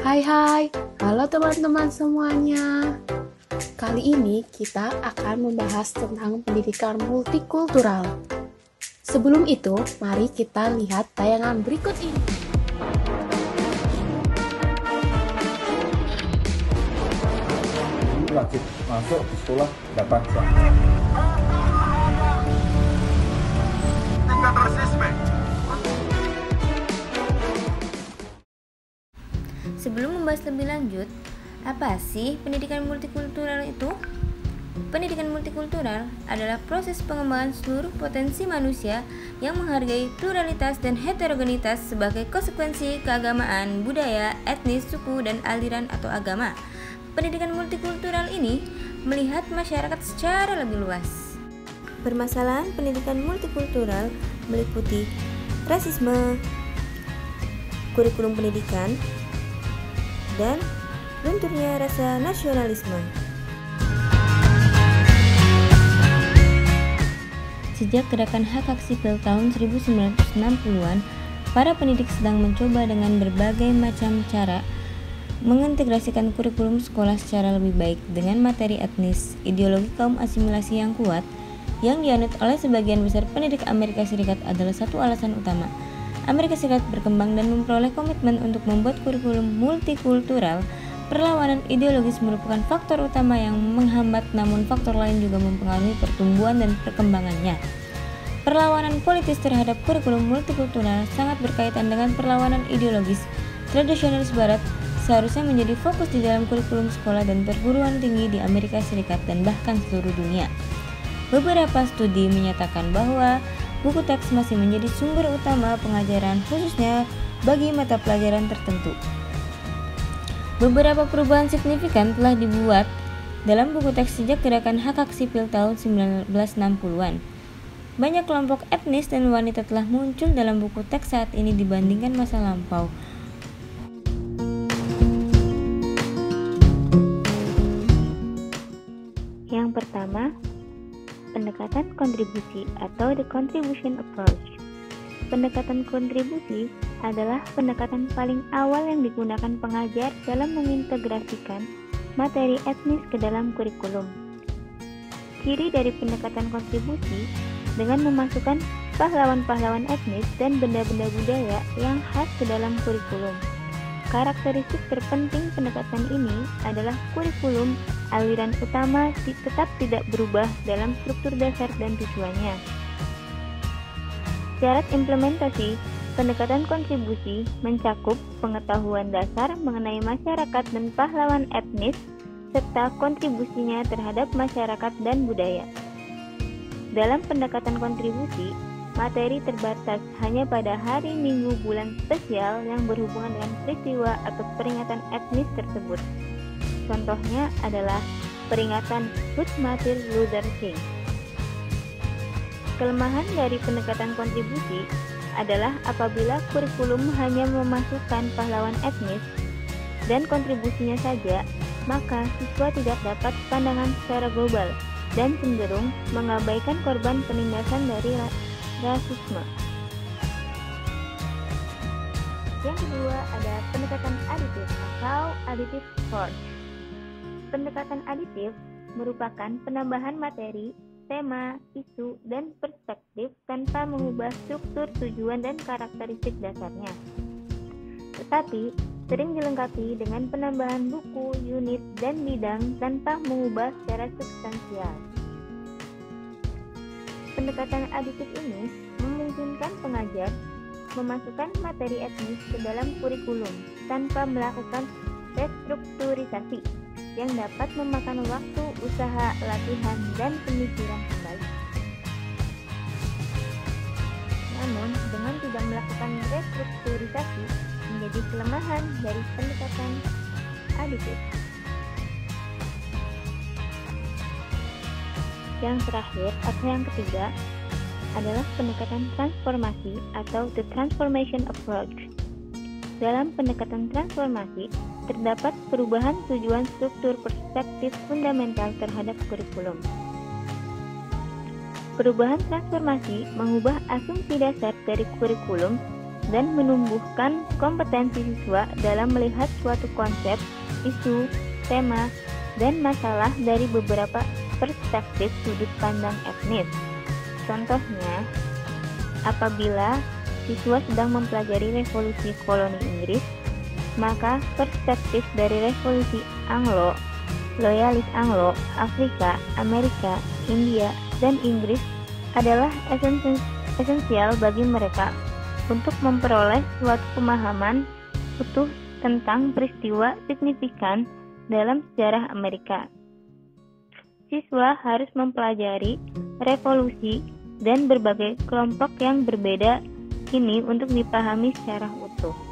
Hai, halo teman-teman semuanya. Kali ini kita akan membahas tentang pendidikan multikultural. Sebelum itu, mari kita lihat tayangan berikut ini. Wajib masuk di sekolah 8 jam. Tingkat rasisme. Sebelum membahas lebih lanjut, apa sih pendidikan multikultural itu? Pendidikan multikultural adalah proses pengembangan seluruh potensi manusia yang menghargai pluralitas dan heterogenitas sebagai konsekuensi keagamaan, budaya, etnis, suku, dan aliran atau agama. Pendidikan multikultural ini melihat masyarakat secara lebih luas. Permasalahan pendidikan multikultural meliputi rasisme, kurikulum pendidikan, dan lunturnya rasa nasionalisme. Sejak gerakan hak-hak sipil tahun 1960-an, para pendidik sedang mencoba dengan berbagai macam cara mengintegrasikan kurikulum sekolah secara lebih baik dengan materi etnis. Ideologi kaum asimilasi yang kuat yang dianut oleh sebagian besar pendidik Amerika Serikat adalah satu alasan utama Amerika Serikat berkembang dan memperoleh komitmen untuk membuat kurikulum multikultural. Perlawanan ideologis merupakan faktor utama yang menghambat, namun faktor lain juga mempengaruhi pertumbuhan dan perkembangannya. Perlawanan politis terhadap kurikulum multikultural sangat berkaitan dengan perlawanan ideologis. Tradisionalis Barat seharusnya menjadi fokus di dalam kurikulum sekolah dan perguruan tinggi di Amerika Serikat dan bahkan seluruh dunia. Beberapa studi menyatakan bahwa buku teks masih menjadi sumber utama pengajaran khususnya bagi mata pelajaran tertentu. Beberapa perubahan signifikan telah dibuat dalam buku teks sejak gerakan hak-hak sipil tahun 1960-an. Banyak kelompok etnis dan wanita telah muncul dalam buku teks saat ini dibandingkan masa lampau. Yang pertama, pendekatan kontribusi atau the contribution approach. Pendekatan kontribusi adalah pendekatan paling awal yang digunakan pengajar dalam mengintegrasikan materi etnis ke dalam kurikulum. Ciri dari pendekatan kontribusi dengan memasukkan pahlawan-pahlawan etnis dan benda-benda budaya yang khas ke dalam kurikulum. Karakteristik terpenting pendekatan ini adalah kurikulum aliran utama tetap tidak berubah dalam struktur dasar dan tujuannya. Syarat implementasi pendekatan kontribusi mencakup pengetahuan dasar mengenai masyarakat dan pahlawan etnis serta kontribusinya terhadap masyarakat dan budaya. Dalam pendekatan kontribusi, materi terbatas hanya pada hari, minggu, bulan spesial yang berhubungan dengan peristiwa atau peringatan etnis tersebut. Contohnya adalah peringatan HUT Martin Luther King. Kelemahan dari pendekatan kontribusi adalah apabila kurikulum hanya memasukkan pahlawan etnis dan kontribusinya saja, maka siswa tidak dapat pandangan secara global dan cenderung mengabaikan korban penindasan dari rasisme. Yang kedua ada pendekatan aditif atau additive approach. Pendekatan aditif merupakan penambahan materi, tema, isu, dan perspektif tanpa mengubah struktur, tujuan, dan karakteristik dasarnya. Tetapi sering dilengkapi dengan penambahan buku, unit, dan bidang tanpa mengubah secara substansial. Pendekatan aditif ini memungkinkan pengajar memasukkan materi etnis ke dalam kurikulum tanpa melakukan restrukturisasi yang dapat memakan waktu, usaha, latihan, dan pemikiran kembali. Namun, dengan tidak melakukan restrukturisasi menjadi kelemahan dari pendekatan aditif. Yang terakhir atau yang ketiga adalah pendekatan transformasi atau the transformation approach. Dalam pendekatan transformasi, terdapat perubahan tujuan struktur perspektif fundamental terhadap kurikulum. Perubahan transformasi mengubah asumsi dasar dari kurikulum dan menumbuhkan kompetensi siswa dalam melihat suatu konsep, isu, tema, dan masalah dari beberapa perspektif sudut pandang etnis. Contohnya, apabila siswa sedang mempelajari revolusi koloni Inggris, maka perspektif dari revolusi Anglo, loyalis Anglo, Afrika, Amerika, India, dan Inggris adalah esensial bagi mereka untuk memperoleh suatu pemahaman utuh tentang peristiwa signifikan dalam sejarah Amerika. Siswa harus mempelajari revolusi dan berbagai kelompok yang berbeda ini untuk dipahami secara utuh.